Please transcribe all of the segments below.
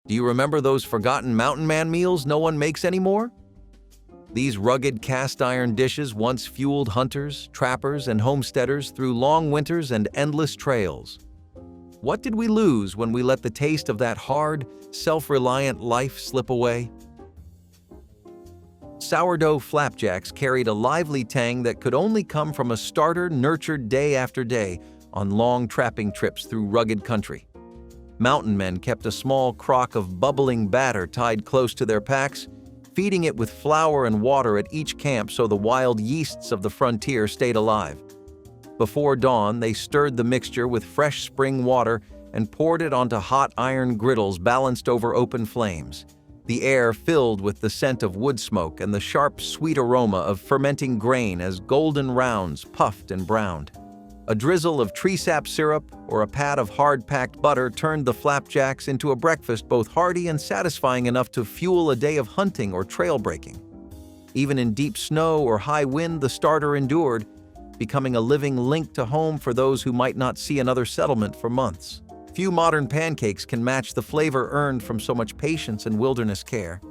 Do you remember those forgotten mountain man meals no one makes anymore? These rugged cast iron dishes once fueled hunters, trappers, and homesteaders through long winters and endless trails. What did we lose when we let the taste of that hard, self-reliant life slip away? Sourdough flapjacks carried a lively tang that could only come from a starter nurtured day after day on long trapping trips through rugged country. Mountain men kept a small crock of bubbling batter tied close to their packs, feeding it with flour and water at each camp so the wild yeasts of the frontier stayed alive. Before dawn, they stirred the mixture with fresh spring water and poured it onto hot iron griddles balanced over open flames, the air filled with the scent of wood smoke and the sharp, sweet aroma of fermenting grain as golden rounds puffed and browned. A drizzle of tree sap syrup or a pat of hard-packed butter turned the flapjacks into a breakfast both hearty and satisfying enough to fuel a day of hunting or trail breaking. Even in deep snow or high wind, the starter endured, becoming a living link to home for those who might not see another settlement for months. Few modern pancakes can match the flavor earned from so much patience and wilderness care.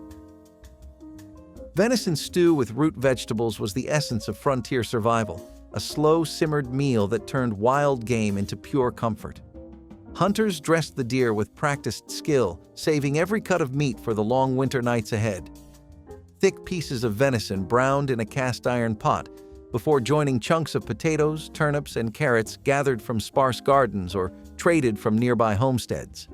Venison stew with root vegetables was the essence of frontier survival, a slow-simmered meal that turned wild game into pure comfort. Hunters dressed the deer with practiced skill, saving every cut of meat for the long winter nights ahead. Thick pieces of venison browned in a cast-iron pot before joining chunks of potatoes, turnips, and carrots gathered from sparse gardens or traded from nearby homesteads.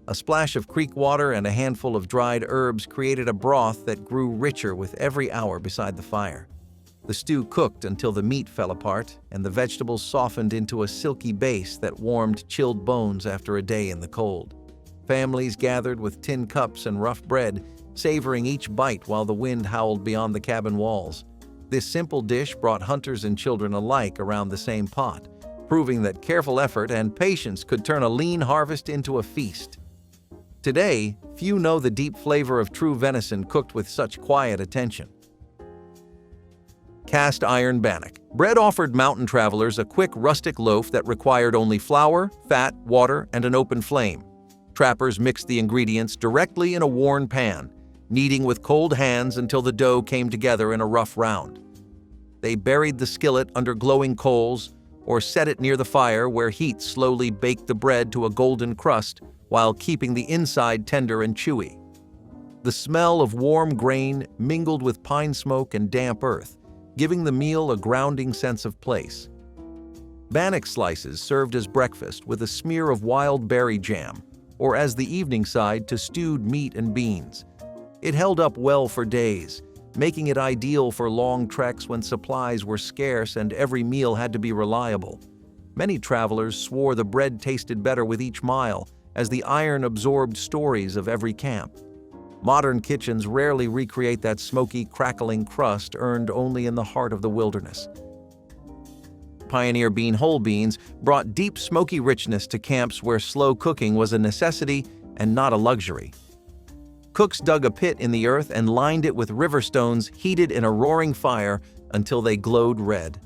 A splash of creek water and a handful of dried herbs created a broth that grew richer with every hour beside the fire. The stew cooked until the meat fell apart and the vegetables softened into a silky base that warmed chilled bones after a day in the cold. Families gathered with tin cups and rough bread, savoring each bite while the wind howled beyond the cabin walls. This simple dish brought hunters and children alike around the same pot, proving that careful effort and patience could turn a lean harvest into a feast. Today, few know the deep flavor of true venison cooked with such quiet attention. Cast iron bannock. Bread offered mountain travelers a quick rustic loaf that required only flour, fat, water, and an open flame. Trappers mixed the ingredients directly in a worn pan, kneading with cold hands until the dough came together in a rough round. They buried the skillet under glowing coals or set it near the fire where heat slowly baked the bread to a golden crust while keeping the inside tender and chewy. The smell of warm grain mingled with pine smoke and damp earth, giving the meal a grounding sense of place. Bannock slices served as breakfast with a smear of wild berry jam, or as the evening side to stewed meat and beans. It held up well for days, making it ideal for long treks when supplies were scarce and every meal had to be reliable. Many travelers swore the bread tasted better with each mile, as the iron absorbed stories of every camp. Modern kitchens rarely recreate that smoky, crackling crust earned only in the heart of the wilderness. Pioneer whole beans brought deep smoky richness to camps where slow cooking was a necessity and not a luxury. Cooks dug a pit in the earth and lined it with river stones heated in a roaring fire until they glowed red.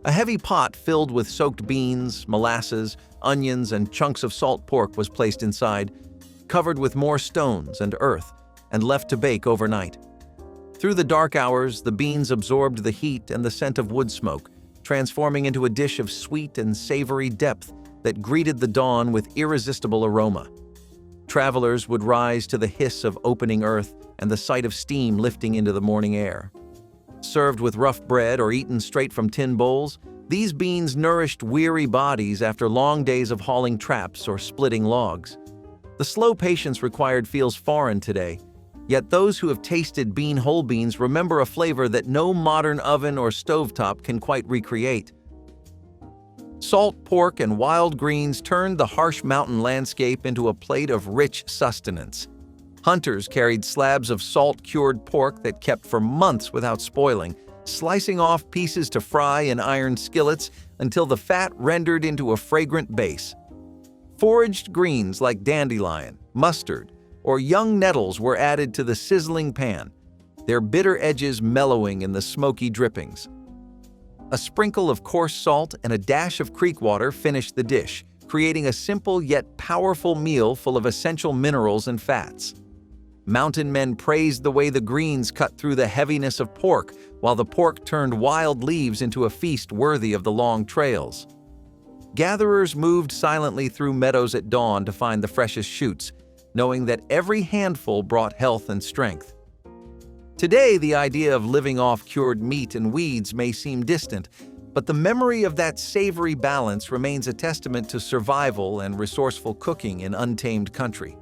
A heavy pot filled with soaked beans, molasses, onions, and chunks of salt pork was placed inside, covered with more stones and earth, and left to bake overnight. Through the dark hours, the beans absorbed the heat and the scent of wood smoke, transforming into a dish of sweet and savory depth that greeted the dawn with irresistible aroma. Travelers would rise to the hiss of opening earth and the sight of steam lifting into the morning air. Served with rough bread or eaten straight from tin bowls, these beans nourished weary bodies after long days of hauling traps or splitting logs. The slow patience required feels foreign today, yet those who have tasted whole beans remember a flavor that no modern oven or stovetop can quite recreate. Salt pork and wild greens turned the harsh mountain landscape into a plate of rich sustenance. Hunters carried slabs of salt-cured pork that kept for months without spoiling, slicing off pieces to fry in iron skillets until the fat rendered into a fragrant base. Foraged greens like dandelion, mustard, or young nettles were added to the sizzling pan, their bitter edges mellowing in the smoky drippings. A sprinkle of coarse salt and a dash of creek water finished the dish, creating a simple yet powerful meal full of essential minerals and fats. Mountain men praised the way the greens cut through the heaviness of pork, while the pork turned wild leaves into a feast worthy of the long trails. Gatherers moved silently through meadows at dawn to find the freshest shoots, knowing that every handful brought health and strength. Today, the idea of living off cured meat and weeds may seem distant, but the memory of that savory balance remains a testament to survival and resourceful cooking in untamed country.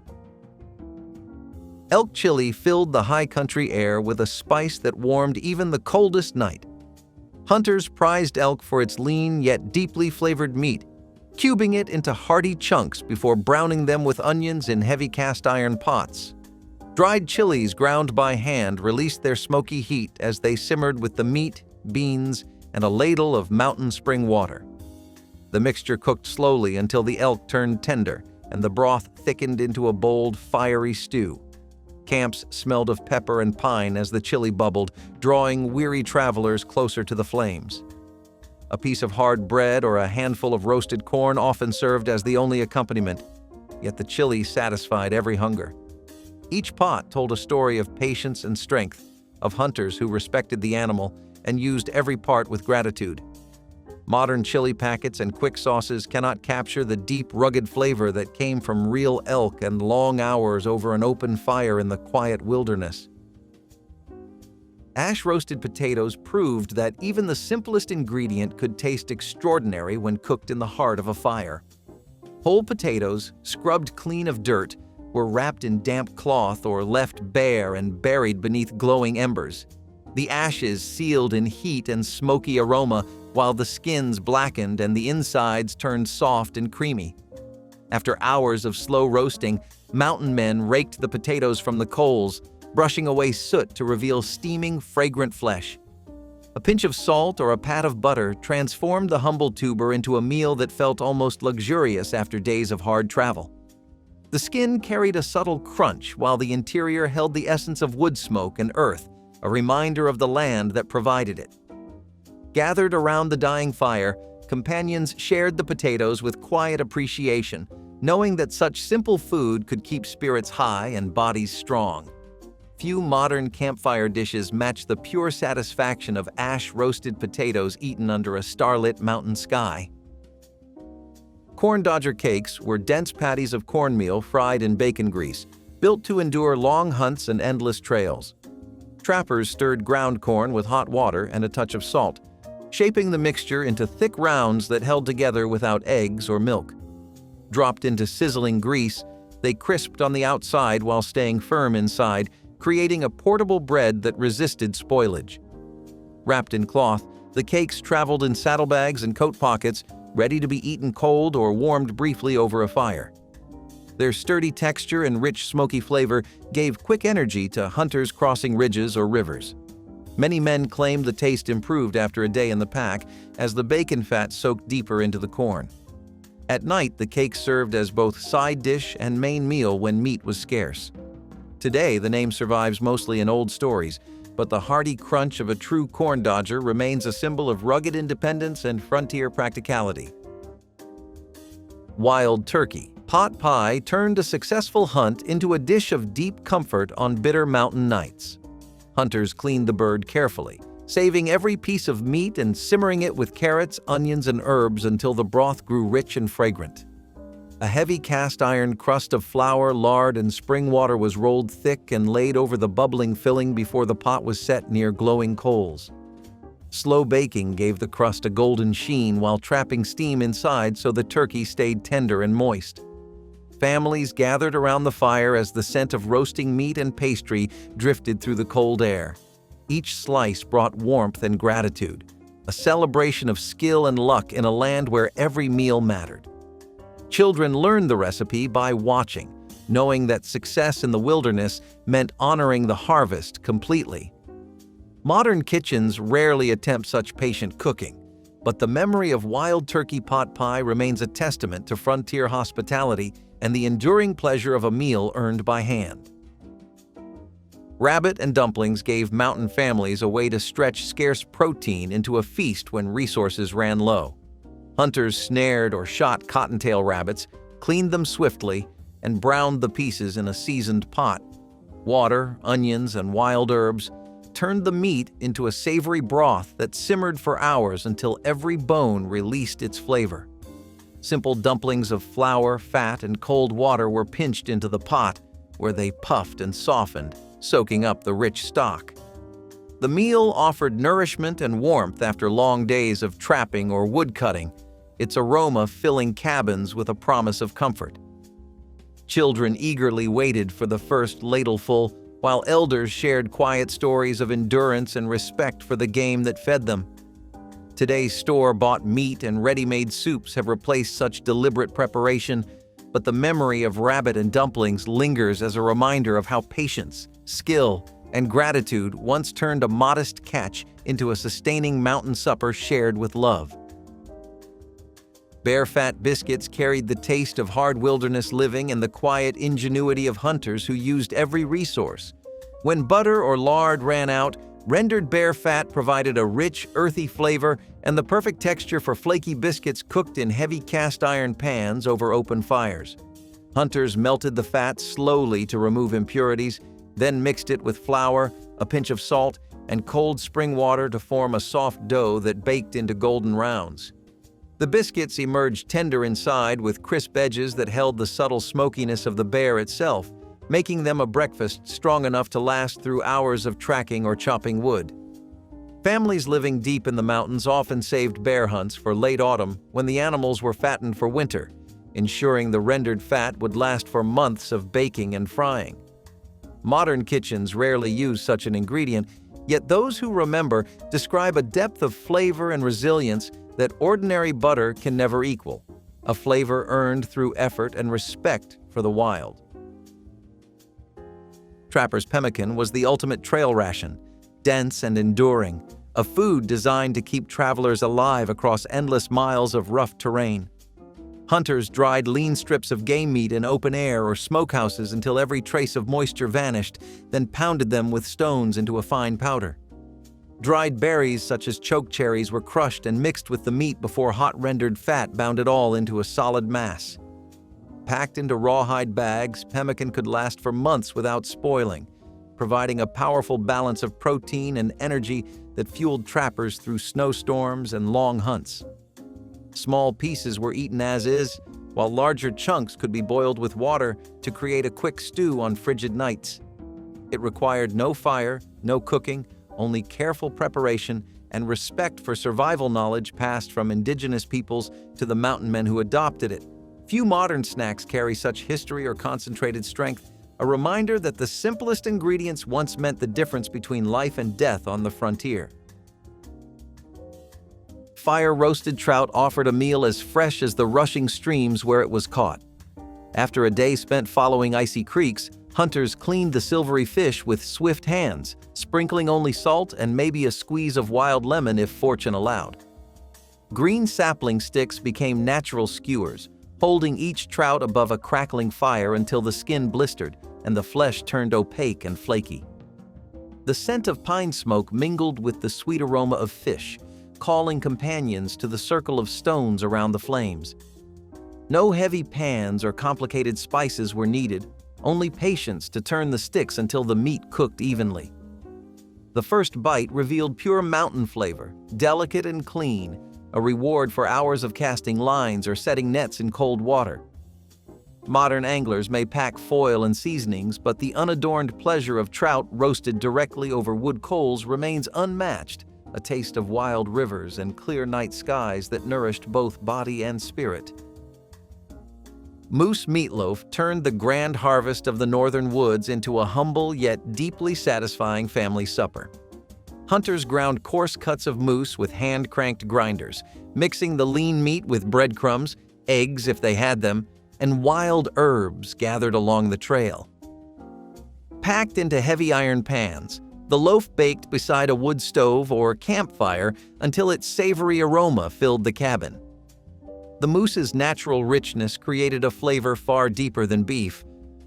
Elk chili filled the high country air with a spice that warmed even the coldest night. Hunters prized elk for its lean yet deeply flavored meat, cubing it into hearty chunks before browning them with onions in heavy cast-iron pots. Dried chilies ground by hand released their smoky heat as they simmered with the meat, beans, and a ladle of mountain spring water. The mixture cooked slowly until the elk turned tender and the broth thickened into a bold, fiery stew. Camps smelled of pepper and pine as the chili bubbled, drawing weary travelers closer to the flames. A piece of hard bread or a handful of roasted corn often served as the only accompaniment, yet the chili satisfied every hunger. Each pot told a story of patience and strength, of hunters who respected the animal and used every part with gratitude. Modern chili packets and quick sauces cannot capture the deep, rugged flavor that came from real elk and long hours over an open fire in the quiet wilderness. Ash-roasted potatoes proved that even the simplest ingredient could taste extraordinary when cooked in the heart of a fire. Whole potatoes, scrubbed clean of dirt, were wrapped in damp cloth or left bare and buried beneath glowing embers. The ashes sealed in heat and smoky aroma, while the skins blackened and the insides turned soft and creamy. After hours of slow roasting, mountain men raked the potatoes from the coals, brushing away soot to reveal steaming, fragrant flesh. A pinch of salt or a pat of butter transformed the humble tuber into a meal that felt almost luxurious after days of hard travel. The skin carried a subtle crunch, while the interior held the essence of wood smoke and earth, a reminder of the land that provided it. Gathered around the dying fire, companions shared the potatoes with quiet appreciation, knowing that such simple food could keep spirits high and bodies strong. Few modern campfire dishes match the pure satisfaction of ash-roasted potatoes eaten under a starlit mountain sky. Corn dodger cakes were dense patties of cornmeal fried in bacon grease, built to endure long hunts and endless trails. Trappers stirred ground corn with hot water and a touch of salt, shaping the mixture into thick rounds that held together without eggs or milk. Dropped into sizzling grease, they crisped on the outside while staying firm inside, creating a portable bread that resisted spoilage. Wrapped in cloth, the cakes traveled in saddlebags and coat pockets, ready to be eaten cold or warmed briefly over a fire. Their sturdy texture and rich smoky flavor gave quick energy to hunters crossing ridges or rivers. Many men claimed the taste improved after a day in the pack as the bacon fat soaked deeper into the corn. At night, the cake served as both side dish and main meal when meat was scarce. Today, the name survives mostly in old stories, but the hearty crunch of a true corn dodger remains a symbol of rugged independence and frontier practicality. Wild turkey. Pot pie turned a successful hunt into a dish of deep comfort on bitter mountain nights. Hunters cleaned the bird carefully, saving every piece of meat and simmering it with carrots, onions, and herbs until the broth grew rich and fragrant. A heavy cast-iron crust of flour, lard, and spring water was rolled thick and laid over the bubbling filling before the pot was set near glowing coals. Slow baking gave the crust a golden sheen while trapping steam inside so the turkey stayed tender and moist. Families gathered around the fire as the scent of roasting meat and pastry drifted through the cold air. Each slice brought warmth and gratitude, a celebration of skill and luck in a land where every meal mattered. Children learned the recipe by watching, knowing that success in the wilderness meant honoring the harvest completely. Modern kitchens rarely attempt such patient cooking, but the memory of wild turkey pot pie remains a testament to frontier hospitality and the enduring pleasure of a meal earned by hand. Rabbit and dumplings gave mountain families a way to stretch scarce protein into a feast when resources ran low. Hunters snared or shot cottontail rabbits, cleaned them swiftly, and browned the pieces in a seasoned pot. Water, onions, and wild herbs turned the meat into a savory broth that simmered for hours until every bone released its flavor. Simple dumplings of flour, fat, and cold water were pinched into the pot, where they puffed and softened, soaking up the rich stock. The meal offered nourishment and warmth after long days of trapping or woodcutting, its aroma filling cabins with a promise of comfort. Children eagerly waited for the first ladleful, while elders shared quiet stories of endurance and respect for the game that fed them. Today's store-bought meat and ready-made soups have replaced such deliberate preparation, but the memory of rabbit and dumplings lingers as a reminder of how patience, skill, and gratitude once turned a modest catch into a sustaining mountain supper shared with love. Bear-fat biscuits carried the taste of hard wilderness living and the quiet ingenuity of hunters who used every resource. When butter or lard ran out, rendered bear fat provided a rich, earthy flavor and the perfect texture for flaky biscuits cooked in heavy cast-iron pans over open fires. Hunters melted the fat slowly to remove impurities, then mixed it with flour, a pinch of salt, and cold spring water to form a soft dough that baked into golden rounds. The biscuits emerged tender inside with crisp edges that held the subtle smokiness of the bear itself, making them a breakfast strong enough to last through hours of tracking or chopping wood. Families living deep in the mountains often saved bear hunts for late autumn when the animals were fattened for winter, ensuring the rendered fat would last for months of baking and frying. Modern kitchens rarely use such an ingredient, yet those who remember describe a depth of flavor and resilience that ordinary butter can never equal, a flavor earned through effort and respect for the wild. Trapper's pemmican was the ultimate trail ration, dense and enduring, a food designed to keep travelers alive across endless miles of rough terrain. Hunters dried lean strips of game meat in open air or smokehouses until every trace of moisture vanished, then pounded them with stones into a fine powder. Dried berries such as chokecherries were crushed and mixed with the meat before hot rendered fat bound it all into a solid mass. Packed into rawhide bags, pemmican could last for months without spoiling, providing a powerful balance of protein and energy that fueled trappers through snowstorms and long hunts. Small pieces were eaten as is, while larger chunks could be boiled with water to create a quick stew on frigid nights. It required no fire, no cooking, only careful preparation and respect for survival knowledge passed from indigenous peoples to the mountain men who adopted it. Few modern snacks carry such history or concentrated strength, a reminder that the simplest ingredients once meant the difference between life and death on the frontier. Fire-roasted trout offered a meal as fresh as the rushing streams where it was caught. After a day spent following icy creeks, hunters cleaned the silvery fish with swift hands, sprinkling only salt and maybe a squeeze of wild lemon if fortune allowed. Green sapling sticks became natural skewers, holding each trout above a crackling fire until the skin blistered and the flesh turned opaque and flaky. The scent of pine smoke mingled with the sweet aroma of fish, calling companions to the circle of stones around the flames. No heavy pans or complicated spices were needed, only patience to turn the sticks until the meat cooked evenly. The first bite revealed pure mountain flavor, delicate and clean, a reward for hours of casting lines or setting nets in cold water. Modern anglers may pack foil and seasonings, but the unadorned pleasure of trout roasted directly over wood coals remains unmatched, a taste of wild rivers and clear night skies that nourished both body and spirit. Moose meatloaf turned the grand harvest of the northern woods into a humble yet deeply satisfying family supper. Hunters ground coarse cuts of moose with hand-cranked grinders, mixing the lean meat with breadcrumbs, eggs if they had them, and wild herbs gathered along the trail. Packed into heavy iron pans, the loaf baked beside a wood stove or campfire until its savory aroma filled the cabin. The moose's natural richness created a flavor far deeper than beef,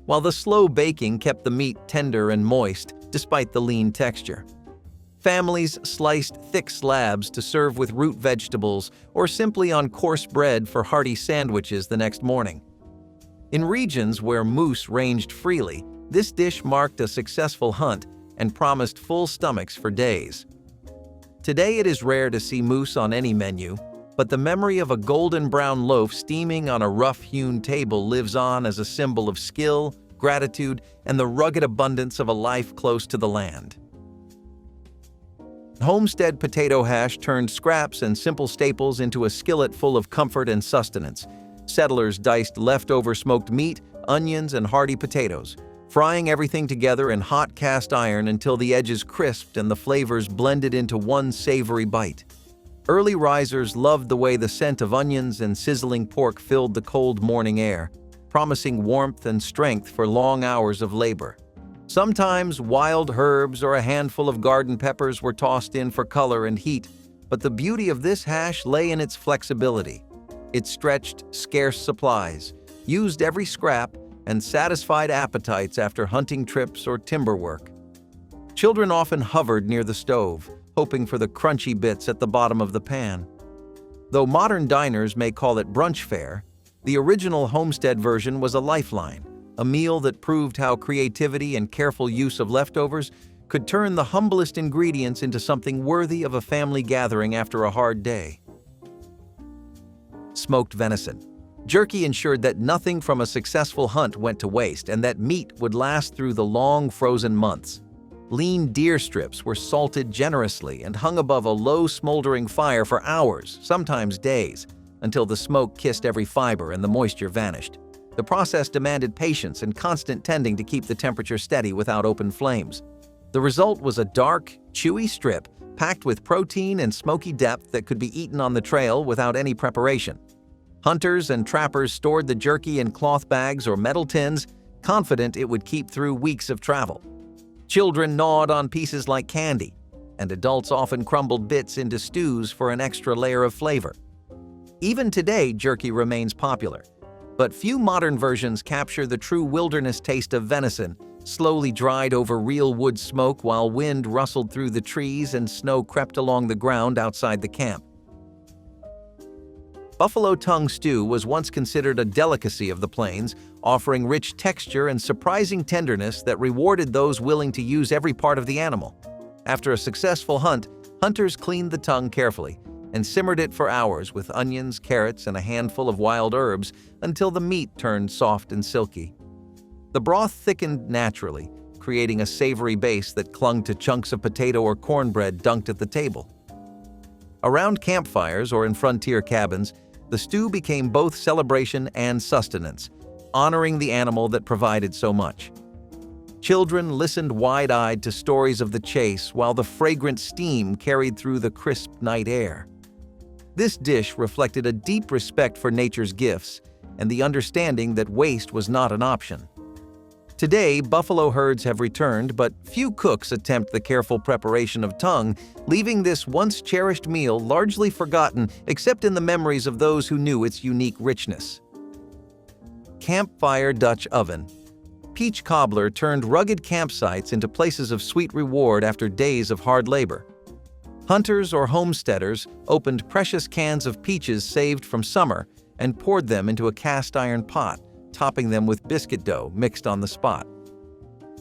while the slow baking kept the meat tender and moist despite the lean texture. Families sliced thick slabs to serve with root vegetables or simply on coarse bread for hearty sandwiches the next morning. In regions where moose ranged freely, this dish marked a successful hunt and promised full stomachs for days. Today it is rare to see moose on any menu, but the memory of a golden brown loaf steaming on a rough-hewn table lives on as a symbol of skill, gratitude, and the rugged abundance of a life close to the land. Homestead potato hash turned scraps and simple staples into a skillet full of comfort and sustenance. Settlers diced leftover smoked meat, onions, and hearty potatoes, frying everything together in hot cast iron until the edges crisped and the flavors blended into one savory bite. Early risers loved the way the scent of onions and sizzling pork filled the cold morning air, promising warmth and strength for long hours of labor. Sometimes wild herbs or a handful of garden peppers were tossed in for color and heat, but the beauty of this hash lay in its flexibility. It stretched scarce supplies, used every scrap, and satisfied appetites after hunting trips or timber work. Children often hovered near the stove, hoping for the crunchy bits at the bottom of the pan. Though modern diners may call it brunch fare, the original homestead version was a lifeline, a meal that proved how creativity and careful use of leftovers could turn the humblest ingredients into something worthy of a family gathering after a hard day. Smoked venison. Jerky ensured that nothing from a successful hunt went to waste and that meat would last through the long frozen months. Lean deer strips were salted generously and hung above a low smoldering fire for hours, sometimes days, until the smoke kissed every fiber and the moisture vanished. The process demanded patience and constant tending to keep the temperature steady without open flames. The result was a dark, chewy strip packed with protein and smoky depth that could be eaten on the trail without any preparation. Hunters and trappers stored the jerky in cloth bags or metal tins, confident it would keep through weeks of travel. Children gnawed on pieces like candy, and adults often crumbled bits into stews for an extra layer of flavor. Even today, jerky remains popular, but few modern versions capture the true wilderness taste of venison, slowly dried over real wood smoke while wind rustled through the trees and snow crept along the ground outside the camp. Buffalo tongue stew was once considered a delicacy of the plains, offering rich texture and surprising tenderness that rewarded those willing to use every part of the animal. After a successful hunt, hunters cleaned the tongue carefully and simmered it for hours with onions, carrots, and a handful of wild herbs until the meat turned soft and silky. The broth thickened naturally, creating a savory base that clung to chunks of potato or cornbread dunked at the table. Around campfires or in frontier cabins, the stew became both celebration and sustenance, honoring the animal that provided so much. Children listened wide-eyed to stories of the chase while the fragrant steam carried through the crisp night air. This dish reflected a deep respect for nature's gifts and the understanding that waste was not an option. Today, buffalo herds have returned, but few cooks attempt the careful preparation of tongue, leaving this once-cherished meal largely forgotten except in the memories of those who knew its unique richness. Campfire Dutch oven. Peach cobbler turned rugged campsites into places of sweet reward after days of hard labor. Hunters or homesteaders opened precious cans of peaches saved from summer and poured them into a cast-iron pot, topping them with biscuit dough mixed on the spot.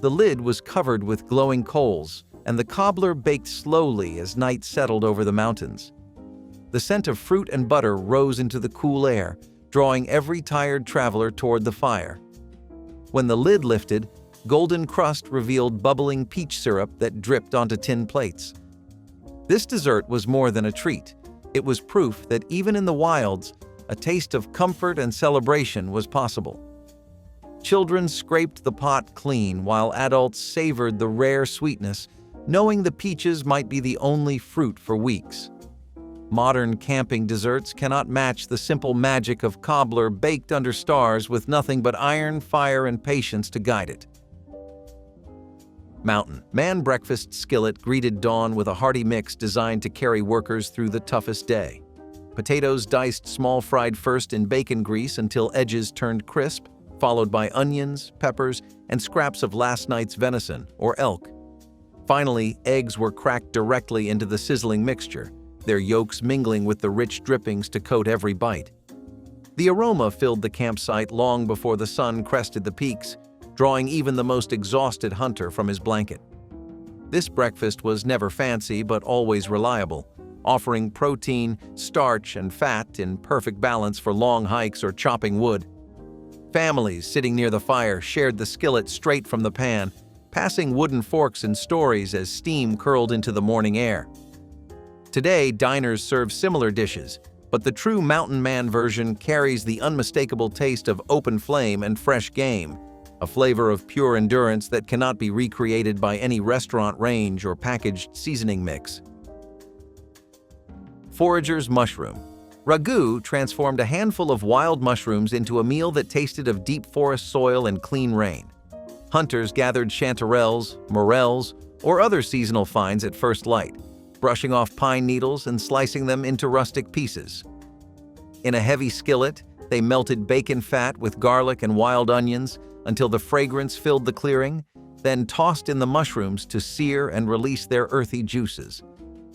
The lid was covered with glowing coals, and the cobbler baked slowly as night settled over the mountains. The scent of fruit and butter rose into the cool air, drawing every tired traveler toward the fire. When the lid lifted, golden crust revealed bubbling peach syrup that dripped onto tin plates. This dessert was more than a treat. It was proof that even in the wilds, a taste of comfort and celebration was possible. Children scraped the pot clean while adults savored the rare sweetness, knowing the peaches might be the only fruit for weeks. Modern camping desserts cannot match the simple magic of cobbler baked under stars with nothing but iron, fire, and patience to guide it. Mountain Man breakfast skillet greeted dawn with a hearty mix designed to carry workers through the toughest day. Potatoes diced small fried first in bacon grease until edges turned crisp, followed by onions, peppers, and scraps of last night's venison or elk. Finally, eggs were cracked directly into the sizzling mixture, their yolks mingling with the rich drippings to coat every bite. The aroma filled the campsite long before the sun crested the peaks, drawing even the most exhausted hunter from his blanket. This breakfast was never fancy but always reliable, offering protein, starch, and fat in perfect balance for long hikes or chopping wood. Families sitting near the fire shared the skillet straight from the pan, passing wooden forks and stories as steam curled into the morning air. Today, diners serve similar dishes, but the true mountain man version carries the unmistakable taste of open flame and fresh game, a flavor of pure endurance that cannot be recreated by any restaurant range or packaged seasoning mix. Forager's mushroom. Ragu transformed a handful of wild mushrooms into a meal that tasted of deep forest soil and clean rain. Hunters gathered chanterelles, morels, or other seasonal finds at first light, brushing off pine needles and slicing them into rustic pieces. In a heavy skillet, they melted bacon fat with garlic and wild onions until the fragrance filled the clearing, then tossed in the mushrooms to sear and release their earthy juices.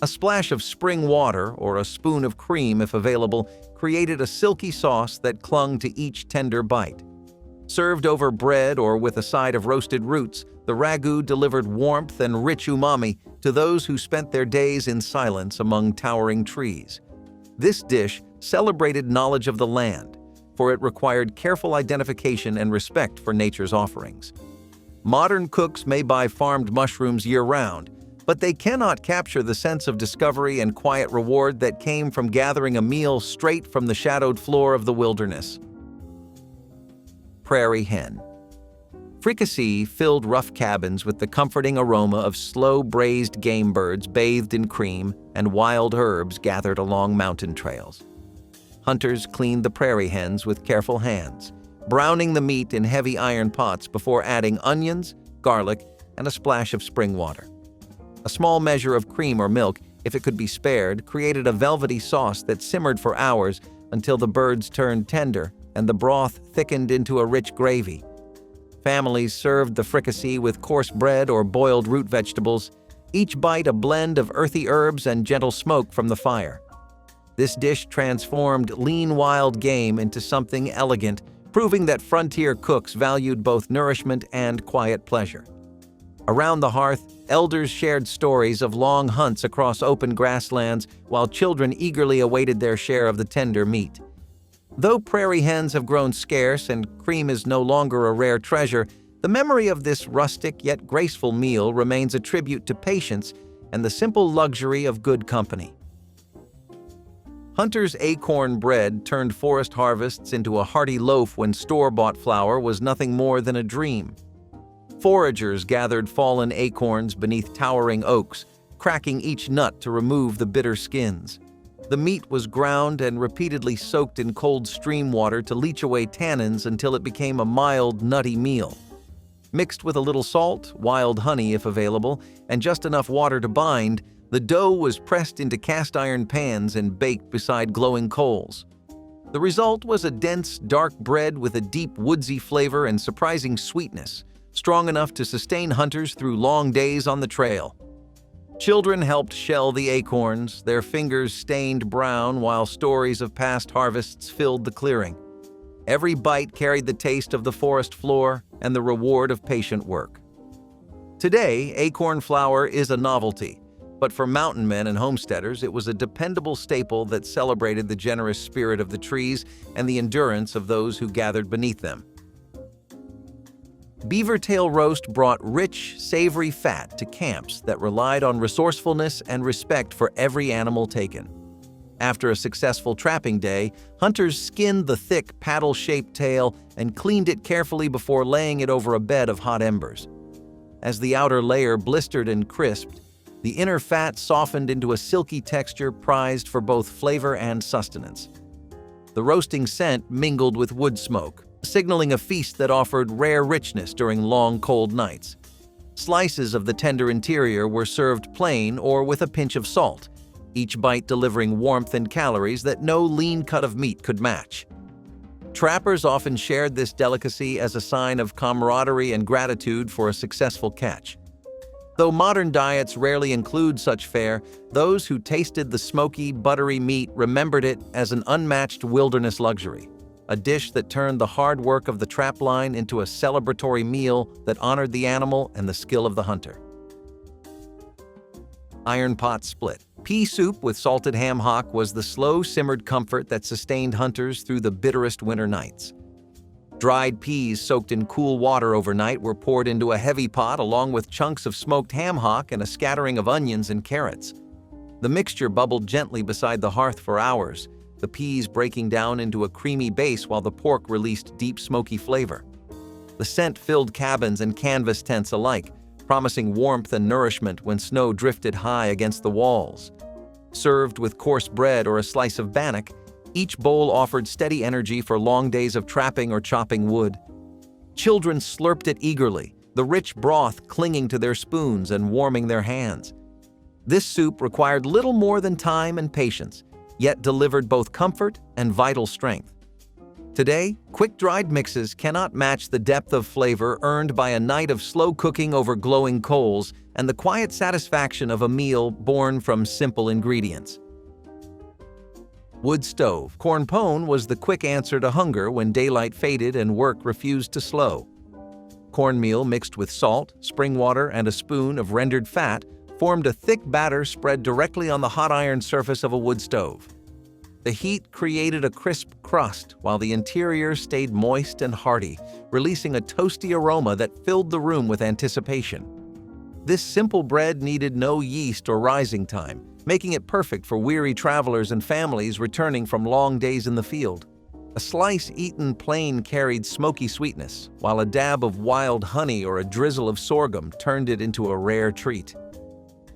A splash of spring water or a spoon of cream, if available, created a silky sauce that clung to each tender bite. Served over bread or with a side of roasted roots, the ragu delivered warmth and rich umami to those who spent their days in silence among towering trees. This dish celebrated knowledge of the land, for it required careful identification and respect for nature's offerings. Modern cooks may buy farmed mushrooms year-round, but they cannot capture the sense of discovery and quiet reward that came from gathering a meal straight from the shadowed floor of the wilderness. Prairie hen. Fricassee filled rough cabins with the comforting aroma of slow-braised game birds bathed in cream and wild herbs gathered along mountain trails. Hunters cleaned the prairie hens with careful hands, browning the meat in heavy iron pots before adding onions, garlic, and a splash of spring water. A small measure of cream or milk, if it could be spared, created a velvety sauce that simmered for hours until the birds turned tender and the broth thickened into a rich gravy. Families served the fricassee with coarse bread or boiled root vegetables, each bite a blend of earthy herbs and gentle smoke from the fire. This dish transformed lean wild game into something elegant, proving that frontier cooks valued both nourishment and quiet pleasure. Around the hearth, elders shared stories of long hunts across open grasslands while children eagerly awaited their share of the tender meat. Though prairie hens have grown scarce and cream is no longer a rare treasure, the memory of this rustic yet graceful meal remains a tribute to patience and the simple luxury of good company. Hunter's acorn bread turned forest harvests into a hearty loaf when store-bought flour was nothing more than a dream. Foragers gathered fallen acorns beneath towering oaks, cracking each nut to remove the bitter skins. The meat was ground and repeatedly soaked in cold stream water to leach away tannins until it became a mild, nutty meal. Mixed with a little salt, wild honey if available, and just enough water to bind, the dough was pressed into cast-iron pans and baked beside glowing coals. The result was a dense, dark bread with a deep, woodsy flavor and surprising sweetness, strong enough to sustain hunters through long days on the trail. Children helped shell the acorns, their fingers stained brown while stories of past harvests filled the clearing. Every bite carried the taste of the forest floor and the reward of patient work. Today, acorn flour is a novelty, but for mountain men and homesteaders, it was a dependable staple that celebrated the generous spirit of the trees and the endurance of those who gathered beneath them. Beaver tail roast brought rich, savory fat to camps that relied on resourcefulness and respect for every animal taken. After a successful trapping day, hunters skinned the thick, paddle-shaped tail and cleaned it carefully before laying it over a bed of hot embers. As the outer layer blistered and crisped, the inner fat softened into a silky texture prized for both flavor and sustenance. The roasting scent mingled with wood smoke, signaling a feast that offered rare richness during long, cold nights. Slices of the tender interior were served plain or with a pinch of salt, each bite delivering warmth and calories that no lean cut of meat could match. Trappers often shared this delicacy as a sign of camaraderie and gratitude for a successful catch. Though modern diets rarely include such fare, those who tasted the smoky, buttery meat remembered it as an unmatched wilderness luxury, a dish that turned the hard work of the trapline into a celebratory meal that honored the animal and the skill of the hunter. Iron pot split. Pea soup with salted ham hock was the slow-simmered comfort that sustained hunters through the bitterest winter nights. Dried peas soaked in cool water overnight were poured into a heavy pot along with chunks of smoked ham hock and a scattering of onions and carrots. The mixture bubbled gently beside the hearth for hours, the peas breaking down into a creamy base while the pork released deep smoky flavor. The scent filled cabins and canvas tents alike, promising warmth and nourishment when snow drifted high against the walls. Served with coarse bread or a slice of bannock, each bowl offered steady energy for long days of trapping or chopping wood. Children slurped it eagerly, the rich broth clinging to their spoons and warming their hands. This soup required little more than time and patience, yet delivered both comfort and vital strength. Today, quick-dried mixes cannot match the depth of flavor earned by a night of slow cooking over glowing coals and the quiet satisfaction of a meal born from simple ingredients. Wood stove. Corn pone was the quick answer to hunger when daylight faded and work refused to slow. Cornmeal mixed with salt, spring water, and a spoon of rendered fat formed a thick batter spread directly on the hot iron surface of a wood stove. The heat created a crisp crust while the interior stayed moist and hearty, releasing a toasty aroma that filled the room with anticipation. This simple bread needed no yeast or rising time, making it perfect for weary travelers and families returning from long days in the field. A slice eaten plain carried smoky sweetness, while a dab of wild honey or a drizzle of sorghum turned it into a rare treat.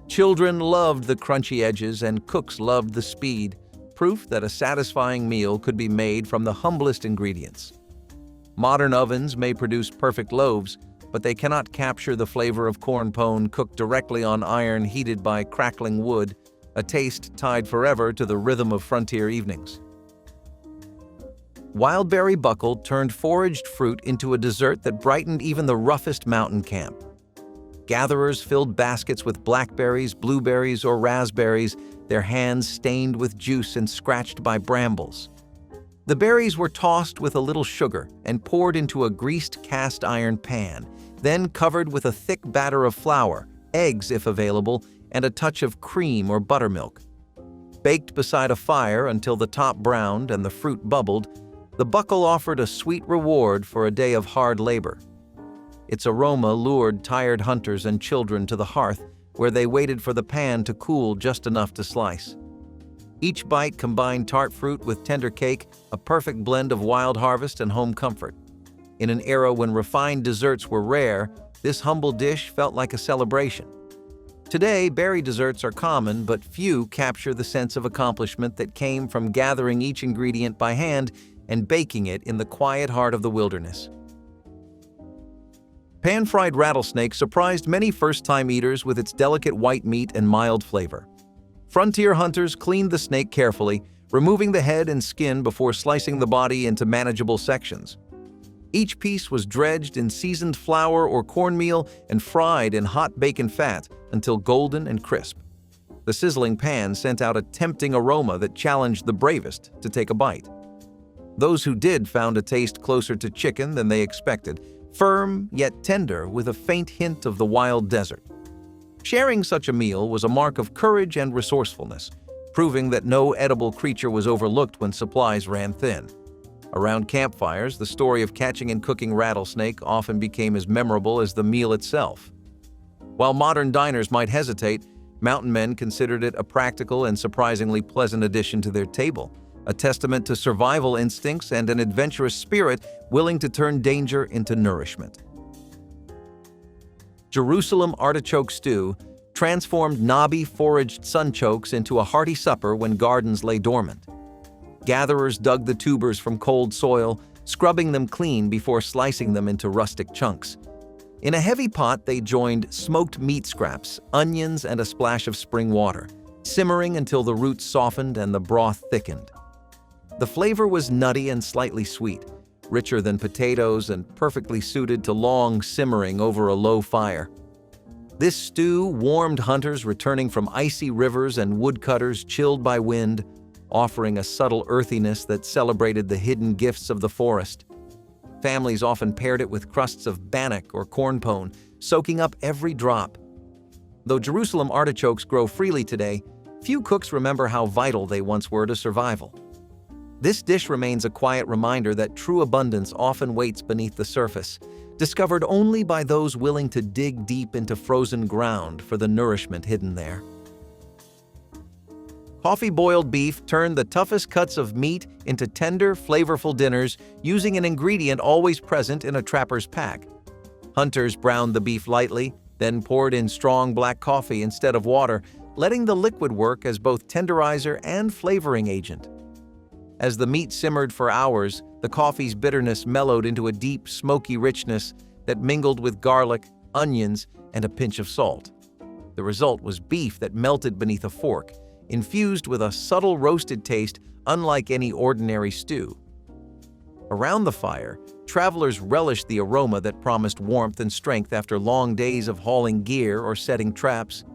Children loved the crunchy edges and cooks loved the speed, proof that a satisfying meal could be made from the humblest ingredients. Modern ovens may produce perfect loaves, but they cannot capture the flavor of corn pone cooked directly on iron heated by crackling wood, a taste tied forever to the rhythm of frontier evenings. Wildberry buckle turned foraged fruit into a dessert that brightened even the roughest mountain camp. Gatherers filled baskets with blackberries, blueberries, or raspberries, their hands stained with juice and scratched by brambles. The berries were tossed with a little sugar and poured into a greased cast iron pan, then covered with a thick batter of flour, eggs if available, and a touch of cream or buttermilk. Baked beside a fire until the top browned and the fruit bubbled, the buckle offered a sweet reward for a day of hard labor. Its aroma lured tired hunters and children to the hearth, where they waited for the pan to cool just enough to slice. Each bite combined tart fruit with tender cake, a perfect blend of wild harvest and home comfort. In an era when refined desserts were rare, this humble dish felt like a celebration. Today, berry desserts are common, but few capture the sense of accomplishment that came from gathering each ingredient by hand and baking it in the quiet heart of the wilderness. Pan-fried rattlesnake surprised many first-time eaters with its delicate white meat and mild flavor. Frontier hunters cleaned the snake carefully, removing the head and skin before slicing the body into manageable sections. Each piece was dredged in seasoned flour or cornmeal and fried in hot bacon fat until golden and crisp. The sizzling pan sent out a tempting aroma that challenged the bravest to take a bite. Those who did found a taste closer to chicken than they expected, firm yet tender with a faint hint of the wild desert. Sharing such a meal was a mark of courage and resourcefulness, proving that no edible creature was overlooked when supplies ran thin. Around campfires, the story of catching and cooking rattlesnake often became as memorable as the meal itself. While modern diners might hesitate, mountain men considered it a practical and surprisingly pleasant addition to their table, a testament to survival instincts and an adventurous spirit willing to turn danger into nourishment. Jerusalem artichoke stew transformed knobby foraged sunchokes into a hearty supper when gardens lay dormant. Gatherers dug the tubers from cold soil, scrubbing them clean before slicing them into rustic chunks. In a heavy pot, they joined smoked meat scraps, onions, and a splash of spring water, simmering until the roots softened and the broth thickened. The flavor was nutty and slightly sweet, richer than potatoes and perfectly suited to long simmering over a low fire. This stew warmed hunters returning from icy rivers and woodcutters chilled by wind, offering a subtle earthiness that celebrated the hidden gifts of the forest. Families often paired it with crusts of bannock or corn pone, soaking up every drop. Though Jerusalem artichokes grow freely today, few cooks remember how vital they once were to survival. This dish remains a quiet reminder that true abundance often waits beneath the surface, discovered only by those willing to dig deep into frozen ground for the nourishment hidden there. Coffee-boiled beef turned the toughest cuts of meat into tender, flavorful dinners using an ingredient always present in a trapper's pack. Hunters browned the beef lightly, then poured in strong black coffee instead of water, letting the liquid work as both tenderizer and flavoring agent. As the meat simmered for hours, the coffee's bitterness mellowed into a deep, smoky richness that mingled with garlic, onions, and a pinch of salt. The result was beef that melted beneath a fork, infused with a subtle roasted taste unlike any ordinary stew. Around the fire, travelers relished the aroma that promised warmth and strength after long days of hauling gear or setting traps.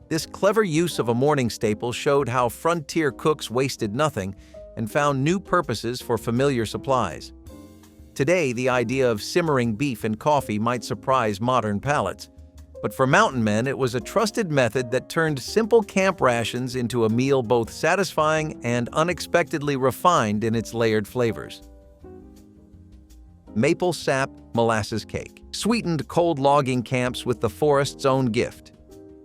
This clever use of a morning staple showed how frontier cooks wasted nothing and found new purposes for familiar supplies. Today, the idea of simmering beef in coffee might surprise modern palates, but for mountain men, it was a trusted method that turned simple camp rations into a meal both satisfying and unexpectedly refined in its layered flavors. Maple sap molasses cake sweetened cold logging camps with the forest's own gift.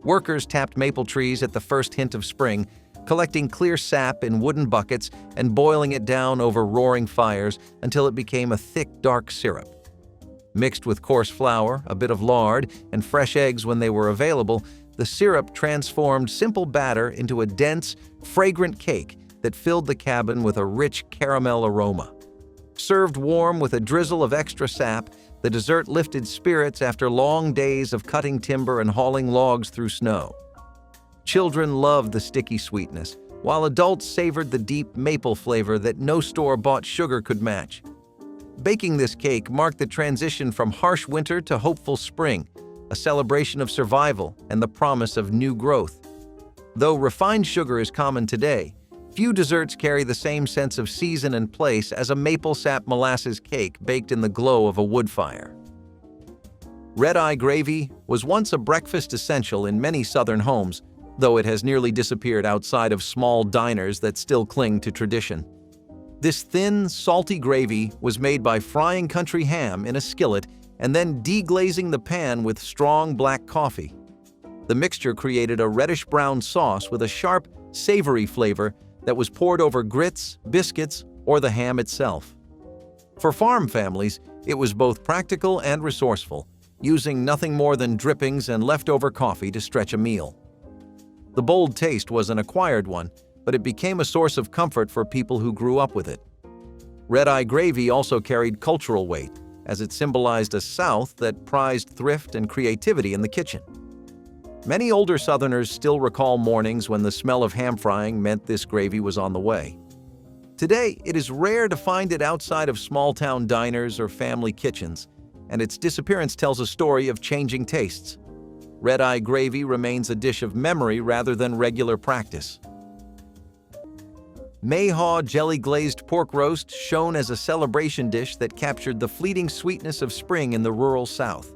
Workers tapped maple trees at the first hint of spring, collecting clear sap in wooden buckets and boiling it down over roaring fires until it became a thick, dark syrup. Mixed with coarse flour, a bit of lard, and fresh eggs when they were available, the syrup transformed simple batter into a dense, fragrant cake that filled the cabin with a rich caramel aroma. Served warm with a drizzle of extra sap, the dessert lifted spirits after long days of cutting timber and hauling logs through snow. Children loved the sticky sweetness, while adults savored the deep maple flavor that no store-bought sugar could match. Baking this cake marked the transition from harsh winter to hopeful spring, a celebration of survival and the promise of new growth. Though refined sugar is common today, few desserts carry the same sense of season and place as a maple sap molasses cake baked in the glow of a wood fire. Red-eye gravy was once a breakfast essential in many southern homes, though it has nearly disappeared outside of small diners that still cling to tradition. This thin, salty gravy was made by frying country ham in a skillet and then deglazing the pan with strong black coffee. The mixture created a reddish-brown sauce with a sharp, savory flavor that was poured over grits, biscuits, or the ham itself. For farm families, it was both practical and resourceful, using nothing more than drippings and leftover coffee to stretch a meal. The bold taste was an acquired one, but it became a source of comfort for people who grew up with it. Red-eye gravy also carried cultural weight, as it symbolized a South that prized thrift and creativity in the kitchen. Many older Southerners still recall mornings when the smell of ham frying meant this gravy was on the way. Today, it is rare to find it outside of small-town diners or family kitchens, and its disappearance tells a story of changing tastes. Red-eye gravy remains a dish of memory rather than regular practice. Mayhaw jelly-glazed pork roast shone as a celebration dish that captured the fleeting sweetness of spring in the rural South.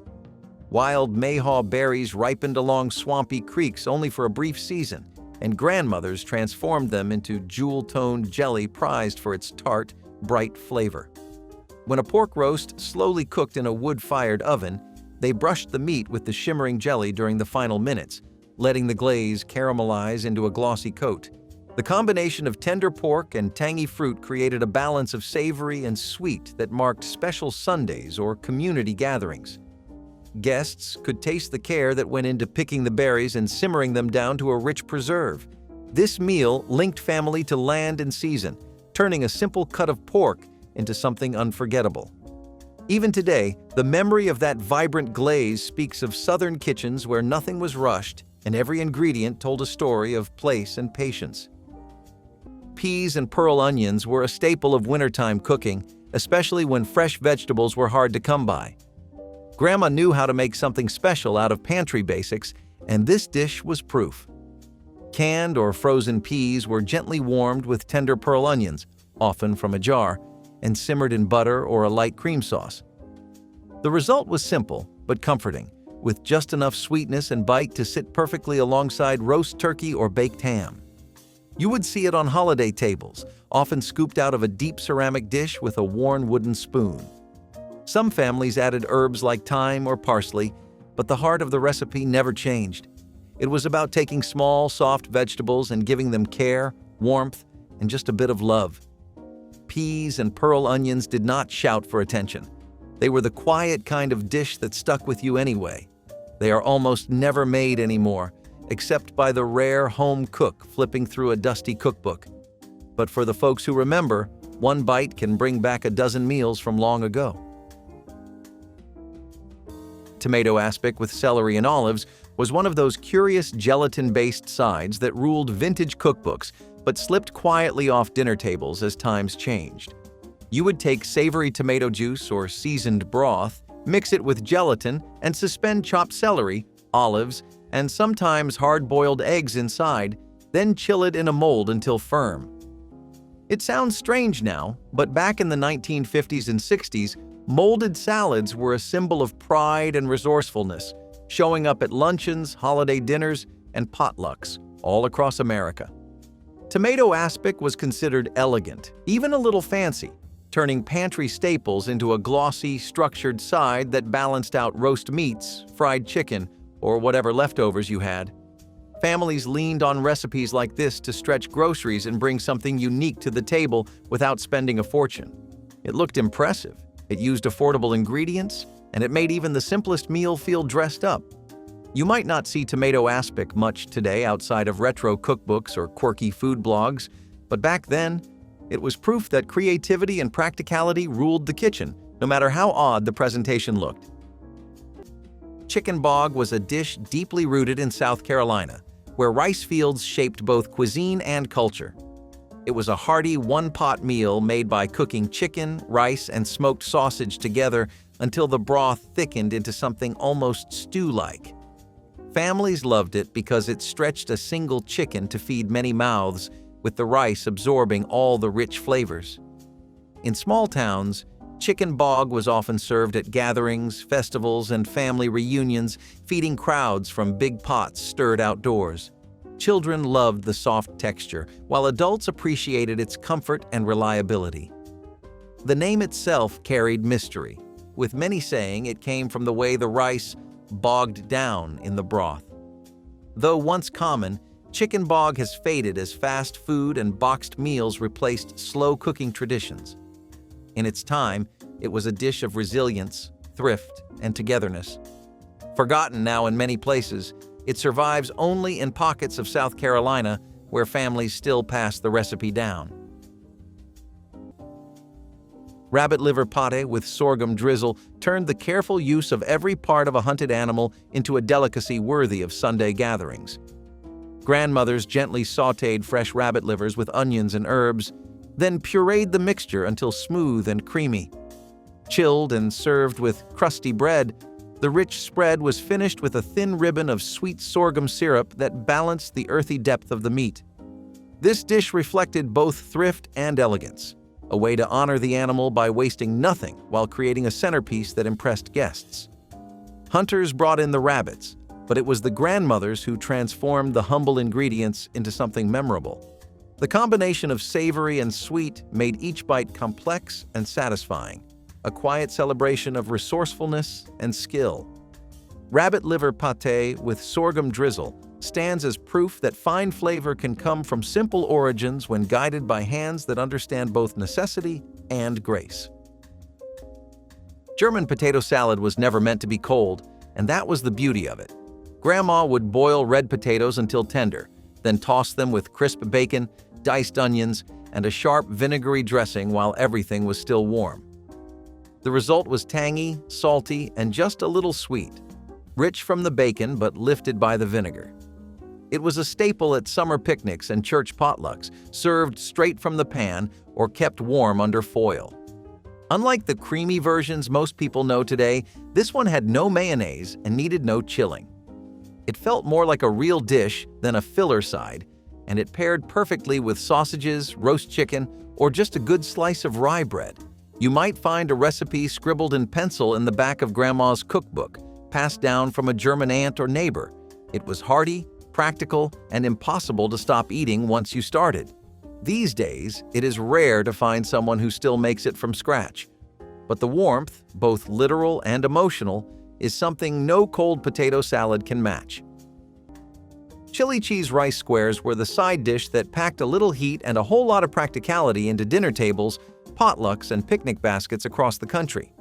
Wild mayhaw berries ripened along swampy creeks only for a brief season, and grandmothers transformed them into jewel-toned jelly prized for its tart, bright flavor. When a pork roast slowly cooked in a wood-fired oven, they brushed the meat with the shimmering jelly during the final minutes, letting the glaze caramelize into a glossy coat. The combination of tender pork and tangy fruit created a balance of savory and sweet that marked special Sundays or community gatherings. Guests could taste the care that went into picking the berries and simmering them down to a rich preserve. This meal linked family to land and season, turning a simple cut of pork into something unforgettable. Even today, the memory of that vibrant glaze speaks of Southern kitchens where nothing was rushed and every ingredient told a story of place and patience. Peas and pearl onions were a staple of wintertime cooking, especially when fresh vegetables were hard to come by. Grandma knew how to make something special out of pantry basics, and this dish was proof. Canned or frozen peas were gently warmed with tender pearl onions, often from a jar, and simmered in butter or a light cream sauce. The result was simple but comforting, with just enough sweetness and bite to sit perfectly alongside roast turkey or baked ham. You would see it on holiday tables, often scooped out of a deep ceramic dish with a worn wooden spoon. Some families added herbs like thyme or parsley, but the heart of the recipe never changed. It was about taking small, soft vegetables and giving them care, warmth, and just a bit of love. Peas and pearl onions did not shout for attention. They were the quiet kind of dish that stuck with you anyway. They are almost never made anymore, except by the rare home cook flipping through a dusty cookbook. But for the folks who remember, one bite can bring back a dozen meals from long ago. Tomato aspic with celery and olives was one of those curious gelatin-based sides that ruled vintage cookbooks but slipped quietly off dinner tables as times changed. You would take savory tomato juice or seasoned broth, mix it with gelatin, and suspend chopped celery, olives, and sometimes hard-boiled eggs inside, then chill it in a mold until firm. It sounds strange now, but back in the 1950s and 60s, molded salads were a symbol of pride and resourcefulness, showing up at luncheons, holiday dinners, and potlucks all across America. Tomato aspic was considered elegant, even a little fancy, turning pantry staples into a glossy, structured side that balanced out roast meats, fried chicken, or whatever leftovers you had. Families leaned on recipes like this to stretch groceries and bring something unique to the table without spending a fortune. It looked impressive, it used affordable ingredients, and it made even the simplest meal feel dressed up. You might not see tomato aspic much today outside of retro cookbooks or quirky food blogs, but back then, it was proof that creativity and practicality ruled the kitchen, no matter how odd the presentation looked. Chicken bog was a dish deeply rooted in South Carolina, where rice fields shaped both cuisine and culture. It was a hearty one-pot meal made by cooking chicken, rice, and smoked sausage together until the broth thickened into something almost stew-like. Families loved it because it stretched a single chicken to feed many mouths, with the rice absorbing all the rich flavors. In small towns, chicken bog was often served at gatherings, festivals, and family reunions, feeding crowds from big pots stirred outdoors. Children loved the soft texture, while adults appreciated its comfort and reliability. The name itself carried mystery, with many saying it came from the way the rice bogged down in the broth. Though once common, chicken bog has faded as fast food and boxed meals replaced slow cooking traditions. In its time, it was a dish of resilience, thrift, and togetherness. Forgotten now in many places, it survives only in pockets of South Carolina where families still pass the recipe down. Rabbit liver pate with sorghum drizzle turned the careful use of every part of a hunted animal into a delicacy worthy of Sunday gatherings. Grandmothers gently sautéed fresh rabbit livers with onions and herbs, then pureed the mixture until smooth and creamy. Chilled and served with crusty bread, the rich spread was finished with a thin ribbon of sweet sorghum syrup that balanced the earthy depth of the meat. This dish reflected both thrift and elegance, a way to honor the animal by wasting nothing while creating a centerpiece that impressed guests. Hunters brought in the rabbits, but it was the grandmothers who transformed the humble ingredients into something memorable. The combination of savory and sweet made each bite complex and satisfying, a quiet celebration of resourcefulness and skill. Rabbit liver pate with sorghum drizzle stands as proof that fine flavor can come from simple origins when guided by hands that understand both necessity and grace. German potato salad was never meant to be cold, and that was the beauty of it. Grandma would boil red potatoes until tender, then toss them with crisp bacon, diced onions, and a sharp vinegary dressing while everything was still warm. The result was tangy, salty, and just a little sweet, rich from the bacon but lifted by the vinegar. It was a staple at summer picnics and church potlucks, served straight from the pan or kept warm under foil. Unlike the creamy versions most people know today, this one had no mayonnaise and needed no chilling. It felt more like a real dish than a filler side, and it paired perfectly with sausages, roast chicken, or just a good slice of rye bread. You might find a recipe scribbled in pencil in the back of Grandma's cookbook, passed down from a German aunt or neighbor. It was hearty, practical, and impossible to stop eating once you started. These days, it is rare to find someone who still makes it from scratch. But the warmth, both literal and emotional, is something no cold potato salad can match. Chili cheese rice squares were the side dish that packed a little heat and a whole lot of practicality into dinner tables, potlucks, and picnic baskets across the country.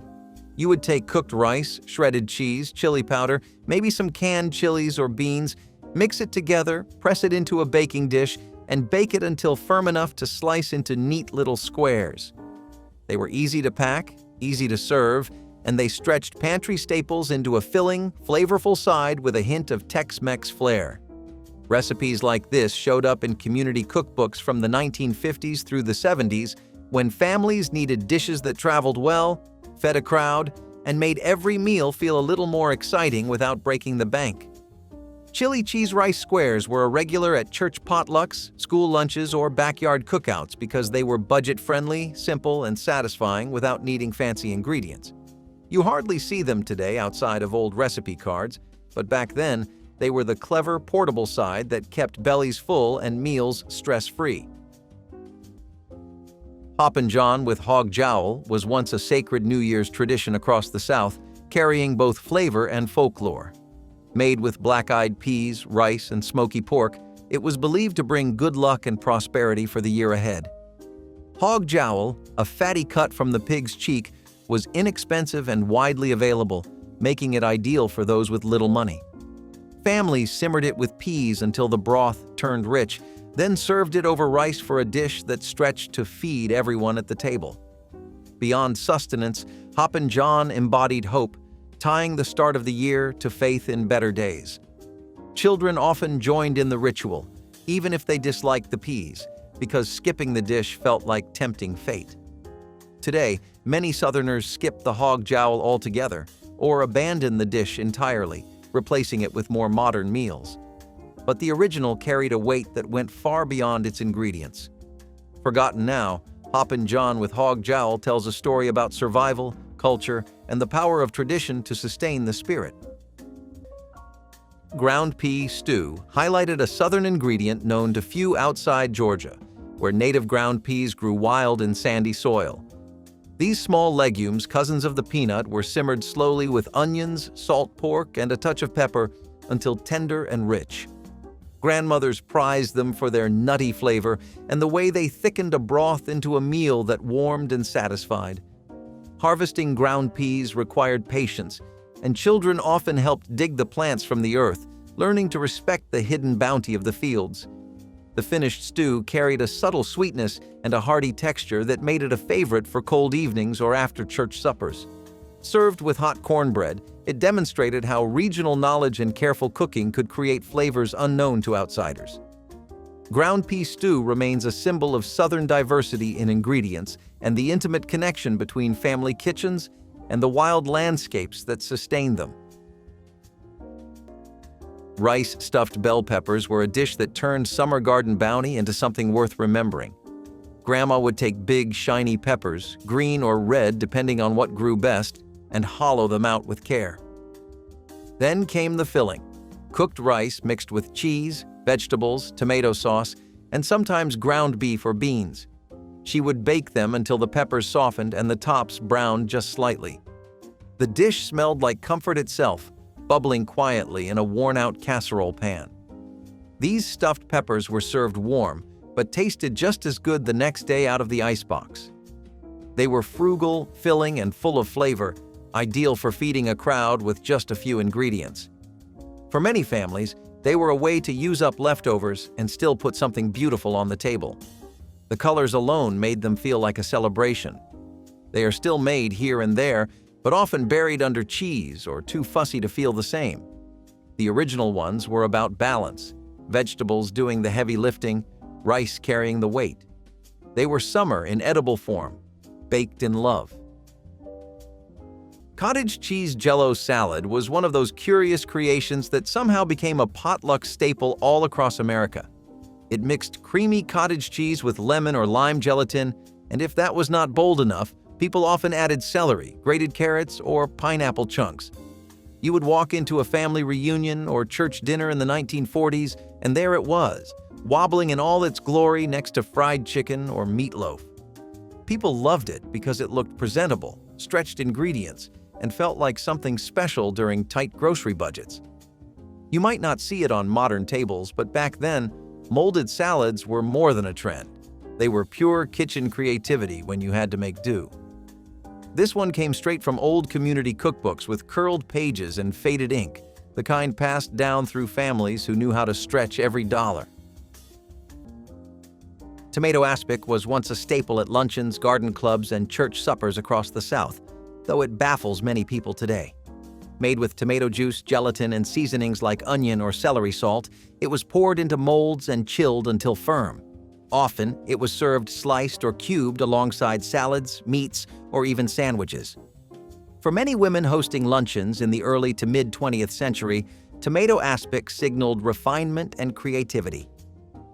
You would take cooked rice, shredded cheese, chili powder, maybe some canned chilies or beans, mix it together, press it into a baking dish, and bake it until firm enough to slice into neat little squares. They were easy to pack, easy to serve, and they stretched pantry staples into a filling, flavorful side with a hint of Tex-Mex flair. Recipes like this showed up in community cookbooks from the 1950s through the 70s when families needed dishes that traveled well, fed a crowd, and made every meal feel a little more exciting without breaking the bank. Chili cheese rice squares were a regular at church potlucks, school lunches, or backyard cookouts because they were budget-friendly, simple, and satisfying without needing fancy ingredients. You hardly see them today outside of old recipe cards, but back then, they were the clever, portable side that kept bellies full and meals stress-free. Hoppin' John with hog jowl was once a sacred New Year's tradition across the South, carrying both flavor and folklore. Made with black-eyed peas, rice, and smoky pork, it was believed to bring good luck and prosperity for the year ahead. Hog jowl, a fatty cut from the pig's cheek, was inexpensive and widely available, making it ideal for those with little money. Families simmered it with peas until the broth turned rich, then served it over rice for a dish that stretched to feed everyone at the table. Beyond sustenance, Hoppin' John embodied hope, tying the start of the year to faith in better days. Children often joined in the ritual, even if they disliked the peas, because skipping the dish felt like tempting fate. Today, many Southerners skip the hog jowl altogether or abandon the dish entirely, replacing it with more modern meals. But the original carried a weight that went far beyond its ingredients. Forgotten now, Hoppin' John with hog jowl tells a story about survival, culture, and the power of tradition to sustain the spirit. Ground pea stew highlighted a southern ingredient known to few outside Georgia, where native ground peas grew wild in sandy soil. These small legumes, cousins of the peanut, were simmered slowly with onions, salt pork, and a touch of pepper until tender and rich. Grandmothers prized them for their nutty flavor and the way they thickened a broth into a meal that warmed and satisfied. Harvesting ground peas required patience, and children often helped dig the plants from the earth, learning to respect the hidden bounty of the fields. The finished stew carried a subtle sweetness and a hearty texture that made it a favorite for cold evenings or after church suppers. Served with hot cornbread, it demonstrated how regional knowledge and careful cooking could create flavors unknown to outsiders. Ground pea stew remains a symbol of Southern diversity in ingredients and the intimate connection between family kitchens and the wild landscapes that sustain them. Rice-stuffed bell peppers were a dish that turned summer garden bounty into something worth remembering. Grandma would take big, shiny peppers, green or red depending on what grew best, and hollow them out with care. Then came the filling: cooked rice mixed with cheese, vegetables, tomato sauce, and sometimes ground beef or beans. She would bake them until the peppers softened and the tops browned just slightly. The dish smelled like comfort itself, bubbling quietly in a worn-out casserole pan. These stuffed peppers were served warm, but tasted just as good the next day out of the icebox. They were frugal, filling, and full of flavor, ideal for feeding a crowd with just a few ingredients. For many families, they were a way to use up leftovers and still put something beautiful on the table. The colors alone made them feel like a celebration. They are still made here and there, but often buried under cheese or too fussy to feel the same. The original ones were about balance, vegetables doing the heavy lifting, rice carrying the weight. They were summer in edible form, baked in love. Cottage cheese Jell-O salad was one of those curious creations that somehow became a potluck staple all across America. It mixed creamy cottage cheese with lemon or lime gelatin, and if that was not bold enough, people often added celery, grated carrots, or pineapple chunks. You would walk into a family reunion or church dinner in the 1940s, and there it was, wobbling in all its glory next to fried chicken or meatloaf. People loved it because it looked presentable, stretched ingredients, and felt like something special during tight grocery budgets. You might not see it on modern tables, but back then, molded salads were more than a trend. They were pure kitchen creativity when you had to make do. This one came straight from old community cookbooks with curled pages and faded ink, the kind passed down through families who knew how to stretch every dollar. Tomato aspic was once a staple at luncheons, garden clubs, and church suppers across the South, though it baffles many people today. Made with tomato juice, gelatin, and seasonings like onion or celery salt, it was poured into molds and chilled until firm. Often, it was served sliced or cubed alongside salads, meats, or even sandwiches. For many women hosting luncheons in the early to mid-20th century, tomato aspic signaled refinement and creativity.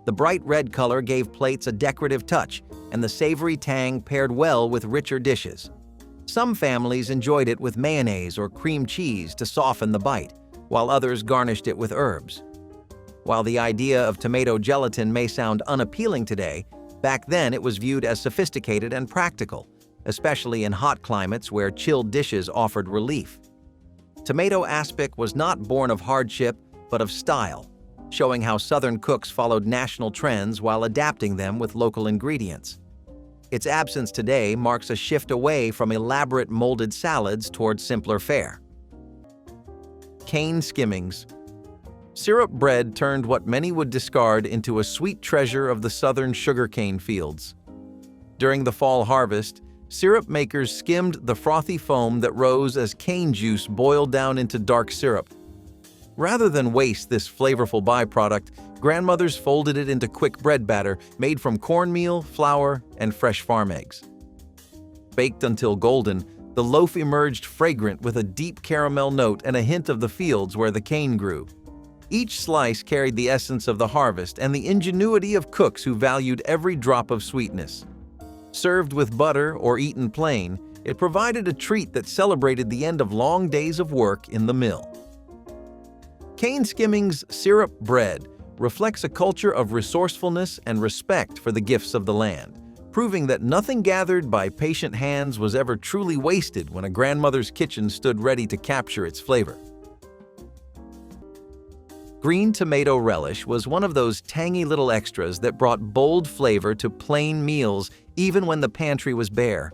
The bright red color gave plates a decorative touch, and the savory tang paired well with richer dishes. Some families enjoyed it with mayonnaise or cream cheese to soften the bite, while others garnished it with herbs. While the idea of tomato gelatin may sound unappealing today, back then it was viewed as sophisticated and practical, especially in hot climates where chilled dishes offered relief. Tomato aspic was not born of hardship, but of style, showing how Southern cooks followed national trends while adapting them with local ingredients. Its absence today marks a shift away from elaborate molded salads toward simpler fare. Cane skimmings. Syrup bread turned what many would discard into a sweet treasure of the southern sugarcane fields. During the fall harvest, syrup makers skimmed the frothy foam that rose as cane juice boiled down into dark syrup. Rather than waste this flavorful byproduct, grandmothers folded it into quick bread batter made from cornmeal, flour, and fresh farm eggs. Baked until golden, the loaf emerged fragrant with a deep caramel note and a hint of the fields where the cane grew. Each slice carried the essence of the harvest and the ingenuity of cooks who valued every drop of sweetness. Served with butter or eaten plain, it provided a treat that celebrated the end of long days of work in the mill. Cane skimmings syrup bread reflects a culture of resourcefulness and respect for the gifts of the land, proving that nothing gathered by patient hands was ever truly wasted when a grandmother's kitchen stood ready to capture its flavor. Green tomato relish was one of those tangy little extras that brought bold flavor to plain meals even when the pantry was bare.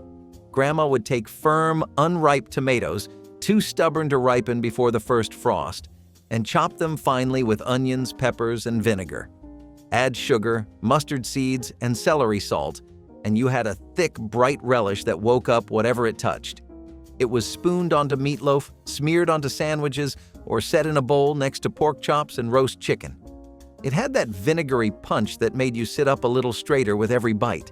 Grandma would take firm, unripe tomatoes, too stubborn to ripen before the first frost, and chop them finely with onions, peppers, and vinegar. Add sugar, mustard seeds, and celery salt, and you had a thick, bright relish that woke up whatever it touched. It was spooned onto meatloaf, smeared onto sandwiches, or set in a bowl next to pork chops and roast chicken. It had that vinegary punch that made you sit up a little straighter with every bite.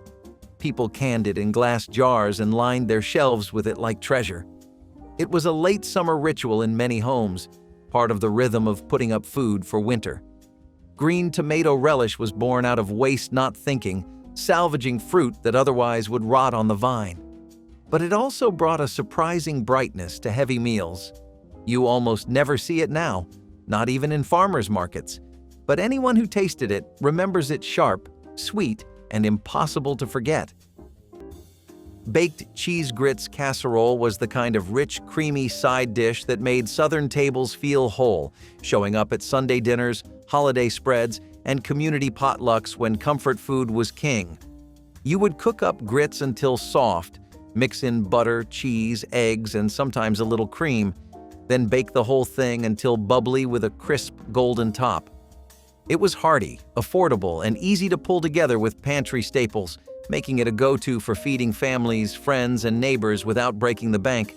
People canned it in glass jars and lined their shelves with it like treasure. It was a late summer ritual in many homes, part of the rhythm of putting up food for winter. Green tomato relish was born out of waste not thinking, salvaging fruit that otherwise would rot on the vine. But it also brought a surprising brightness to heavy meals. You almost never see it now, not even in farmers' markets. But anyone who tasted it remembers it sharp, sweet, and impossible to forget. Baked cheese grits casserole was the kind of rich, creamy side dish that made Southern tables feel whole, showing up at Sunday dinners, holiday spreads, and community potlucks when comfort food was king. You would cook up grits until soft, mix in butter, cheese, eggs, and sometimes a little cream, then bake the whole thing until bubbly with a crisp golden top. It was hearty, affordable, and easy to pull together with pantry staples, making it a go-to for feeding families, friends, and neighbors without breaking the bank.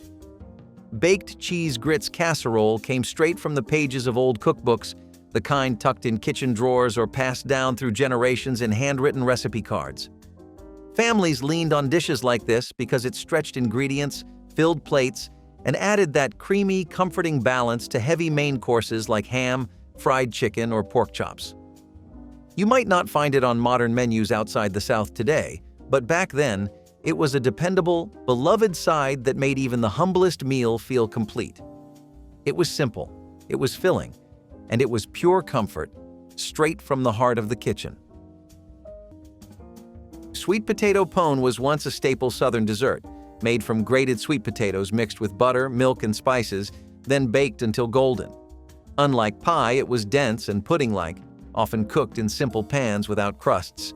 Baked cheese grits casserole came straight from the pages of old cookbooks, the kind tucked in kitchen drawers or passed down through generations in handwritten recipe cards. Families leaned on dishes like this because it stretched ingredients, filled plates, and added that creamy, comforting balance to heavy main courses like ham, fried chicken, or pork chops. You might not find it on modern menus outside the South today, but back then, it was a dependable, beloved side that made even the humblest meal feel complete. It was simple, it was filling, and it was pure comfort, straight from the heart of the kitchen. Sweet potato pone was once a staple Southern dessert, made from grated sweet potatoes mixed with butter, milk, and spices, then baked until golden. Unlike pie, it was dense and pudding-like, often cooked in simple pans without crusts.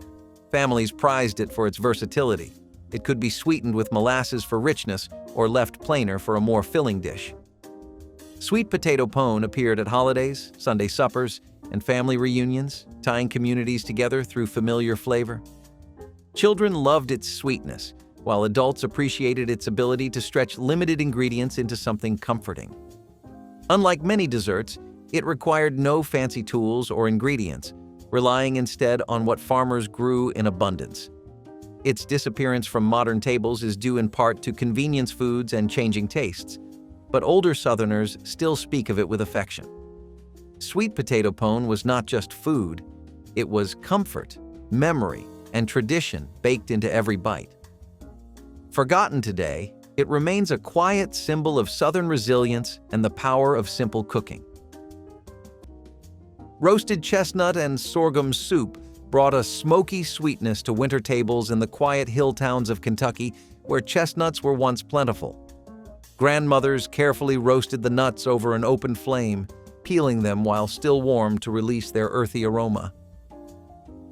Families prized it for its versatility. It could be sweetened with molasses for richness or left plainer for a more filling dish. Sweet potato pone appeared at holidays, Sunday suppers, and family reunions, tying communities together through familiar flavor. Children loved its sweetness, while adults appreciated its ability to stretch limited ingredients into something comforting. Unlike many desserts, it required no fancy tools or ingredients, relying instead on what farmers grew in abundance. Its disappearance from modern tables is due in part to convenience foods and changing tastes, but older Southerners still speak of it with affection. Sweet potato pone was not just food, it was comfort, memory, and tradition baked into every bite. Forgotten today, it remains a quiet symbol of Southern resilience and the power of simple cooking. Roasted chestnut and sorghum soup brought a smoky sweetness to winter tables in the quiet hill towns of Kentucky where chestnuts were once plentiful. Grandmothers carefully roasted the nuts over an open flame, peeling them while still warm to release their earthy aroma.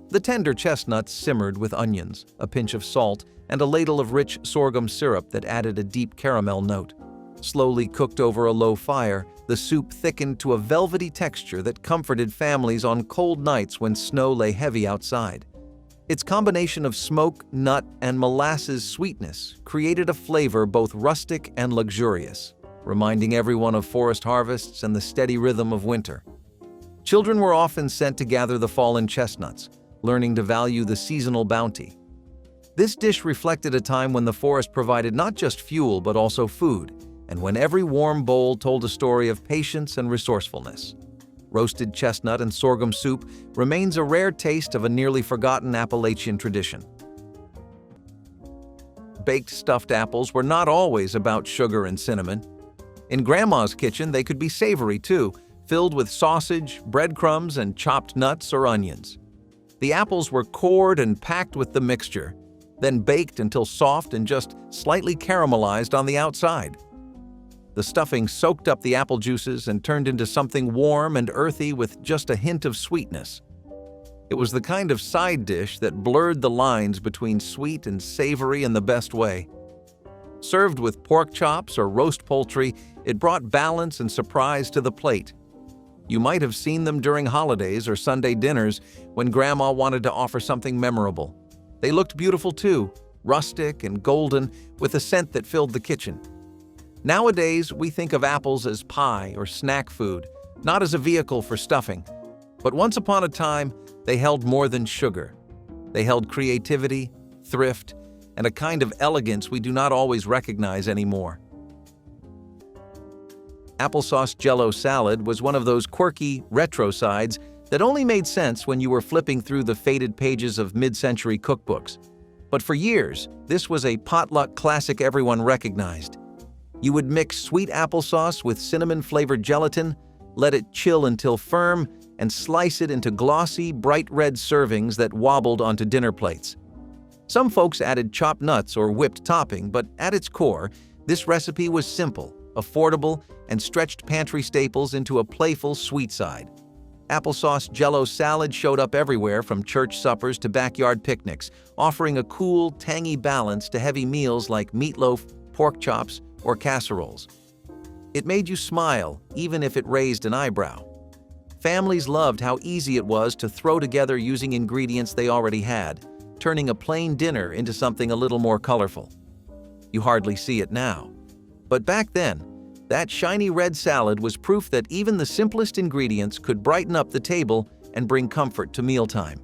The tender chestnuts simmered with onions, a pinch of salt, and a ladle of rich sorghum syrup that added a deep caramel note. Slowly cooked over a low fire, the soup thickened to a velvety texture that comforted families on cold nights when snow lay heavy outside. Its combination of smoke, nut, and molasses sweetness created a flavor both rustic and luxurious, reminding everyone of forest harvests and the steady rhythm of winter. Children were often sent to gather the fallen chestnuts, learning to value the seasonal bounty. This dish reflected a time when the forest provided not just fuel but also food, and when every warm bowl told a story of patience and resourcefulness. Roasted chestnut and sorghum soup remains a rare taste of a nearly forgotten Appalachian tradition. Baked stuffed apples were not always about sugar and cinnamon. In Grandma's kitchen, they could be savory too, filled with sausage, breadcrumbs, and chopped nuts or onions. The apples were cored and packed with the mixture, then baked until soft and just slightly caramelized on the outside. The stuffing soaked up the apple juices and turned into something warm and earthy with just a hint of sweetness. It was the kind of side dish that blurred the lines between sweet and savory in the best way. Served with pork chops or roast poultry, it brought balance and surprise to the plate. You might have seen them during holidays or Sunday dinners when Grandma wanted to offer something memorable. They looked beautiful too, rustic and golden, with a scent that filled the kitchen. Nowadays, we think of apples as pie or snack food, not as a vehicle for stuffing. But once upon a time, they held more than sugar. They held creativity, thrift, and a kind of elegance we do not always recognize anymore. Applesauce Jell-O salad was one of those quirky, retro sides that only made sense when you were flipping through the faded pages of mid-century cookbooks. But for years, this was a potluck classic everyone recognized. You would mix sweet applesauce with cinnamon-flavored gelatin, let it chill until firm, and slice it into glossy, bright red servings that wobbled onto dinner plates. Some folks added chopped nuts or whipped topping, but at its core, this recipe was simple, affordable, and stretched pantry staples into a playful sweet side. Applesauce Jell-O salad showed up everywhere from church suppers to backyard picnics, offering a cool, tangy balance to heavy meals like meatloaf, pork chops, or casseroles. It made you smile, even if it raised an eyebrow. Families loved how easy it was to throw together using ingredients they already had, turning a plain dinner into something a little more colorful. You hardly see it now. But back then, that shiny red salad was proof that even the simplest ingredients could brighten up the table and bring comfort to mealtime.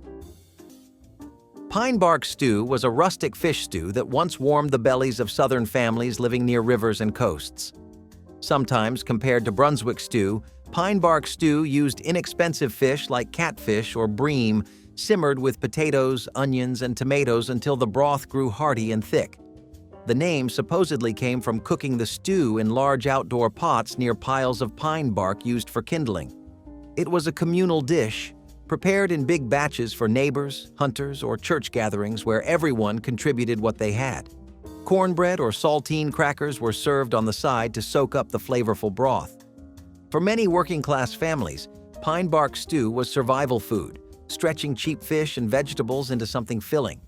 Pine bark stew was a rustic fish stew that once warmed the bellies of Southern families living near rivers and coasts. Sometimes, compared to Brunswick stew, pine bark stew used inexpensive fish like catfish or bream, simmered with potatoes, onions, and tomatoes until the broth grew hearty and thick. The name supposedly came from cooking the stew in large outdoor pots near piles of pine bark used for kindling. It was a communal dish, prepared in big batches for neighbors, hunters, or church gatherings where everyone contributed what they had. Cornbread or saltine crackers were served on the side to soak up the flavorful broth. For many working-class families, pine bark stew was survival food, stretching cheap fish and vegetables into something filling.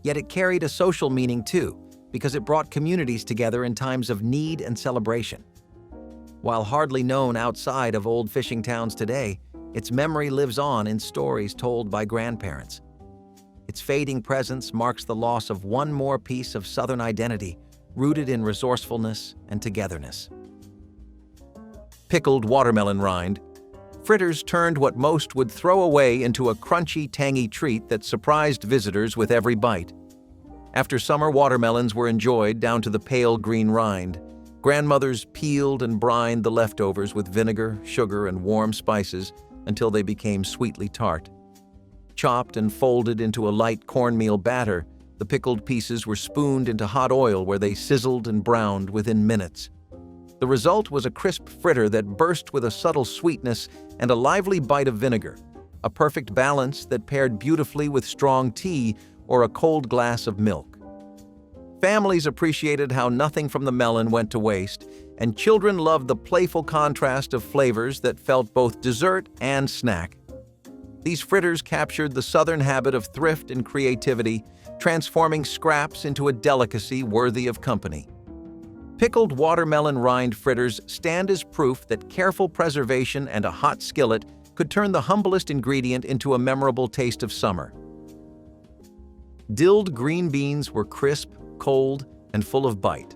Yet it carried a social meaning too, because it brought communities together in times of need and celebration. While hardly known outside of old fishing towns today, its memory lives on in stories told by grandparents. Its fading presence marks the loss of one more piece of Southern identity, rooted in resourcefulness and togetherness. Pickled watermelon rind. Fritters turned what most would throw away into a crunchy, tangy treat that surprised visitors with every bite. After summer watermelons were enjoyed down to the pale green rind, grandmothers peeled and brined the leftovers with vinegar, sugar, and warm spices until they became sweetly tart. Chopped and folded into a light cornmeal batter, the pickled pieces were spooned into hot oil where they sizzled and browned within minutes. The result was a crisp fritter that burst with a subtle sweetness and a lively bite of vinegar, a perfect balance that paired beautifully with strong tea or a cold glass of milk. Families appreciated how nothing from the melon went to waste, and children loved the playful contrast of flavors that felt both dessert and snack. These fritters captured the Southern habit of thrift and creativity, transforming scraps into a delicacy worthy of company. Pickled watermelon rind fritters stand as proof that careful preservation and a hot skillet could turn the humblest ingredient into a memorable taste of summer. Dilled green beans were crisp, cold, and full of bite,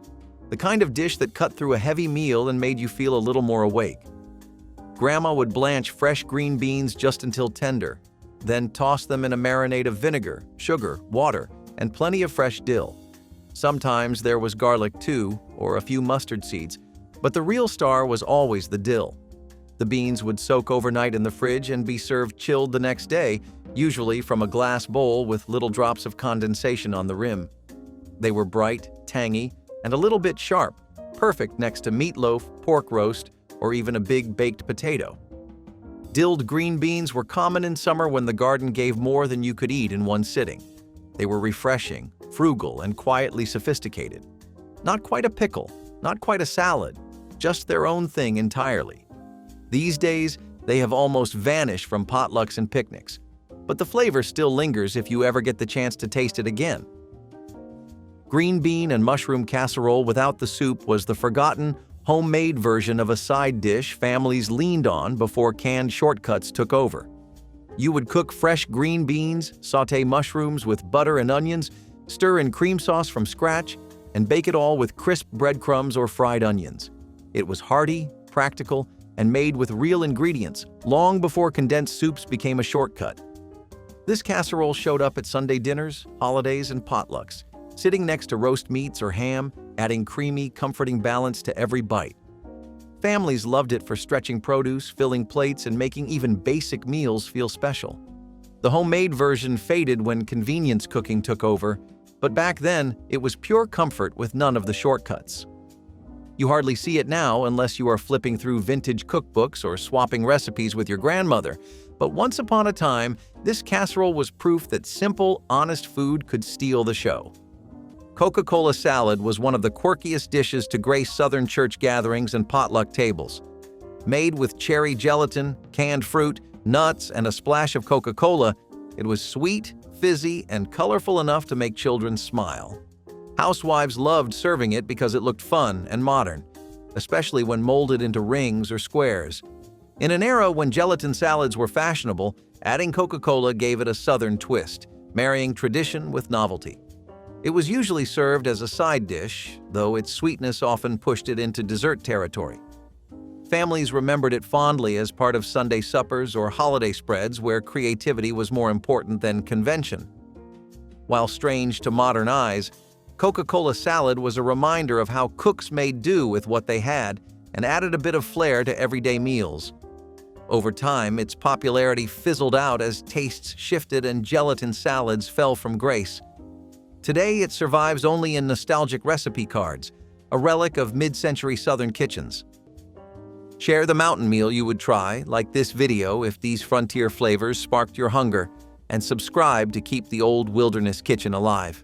the kind of dish that cut through a heavy meal and made you feel a little more awake. Grandma would blanch fresh green beans just until tender, then toss them in a marinade of vinegar, sugar, water, and plenty of fresh dill. Sometimes there was garlic too, or a few mustard seeds, but the real star was always the dill. The beans would soak overnight in the fridge and be served chilled the next day, usually from a glass bowl with little drops of condensation on the rim. They were bright, tangy, and a little bit sharp, perfect next to meatloaf, pork roast, or even a big baked potato. Dilled green beans were common in summer when the garden gave more than you could eat in one sitting. They were refreshing, frugal, and quietly sophisticated. Not quite a pickle, not quite a salad, just their own thing entirely. These days, they have almost vanished from potlucks and picnics, but the flavor still lingers if you ever get the chance to taste it again. Green bean and mushroom casserole without the soup was the forgotten, homemade version of a side dish families leaned on before canned shortcuts took over. You would cook fresh green beans, sauté mushrooms with butter and onions, stir in cream sauce from scratch, and bake it all with crisp breadcrumbs or fried onions. It was hearty, practical, and made with real ingredients long before condensed soups became a shortcut. This casserole showed up at Sunday dinners, holidays, and potlucks, sitting next to roast meats or ham, adding creamy, comforting balance to every bite. Families loved it for stretching produce, filling plates, and making even basic meals feel special. The homemade version faded when convenience cooking took over, but back then, it was pure comfort with none of the shortcuts. You hardly see it now unless you are flipping through vintage cookbooks or swapping recipes with your grandmother, but once upon a time, this casserole was proof that simple, honest food could steal the show. Coca-Cola salad was one of the quirkiest dishes to grace Southern church gatherings and potluck tables. Made with cherry gelatin, canned fruit, nuts, and a splash of Coca-Cola, it was sweet, fizzy, and colorful enough to make children smile. Housewives loved serving it because it looked fun and modern, especially when molded into rings or squares. In an era when gelatin salads were fashionable, adding Coca-Cola gave it a Southern twist, marrying tradition with novelty. It was usually served as a side dish, though its sweetness often pushed it into dessert territory. Families remembered it fondly as part of Sunday suppers or holiday spreads where creativity was more important than convention. While strange to modern eyes, Coca-Cola salad was a reminder of how cooks made do with what they had and added a bit of flair to everyday meals. Over time, its popularity fizzled out as tastes shifted and gelatin salads fell from grace. Today, it survives only in nostalgic recipe cards, a relic of mid-century Southern kitchens. Share the mountain meal you would try, like this video if these frontier flavors sparked your hunger, and subscribe to keep the old wilderness kitchen alive.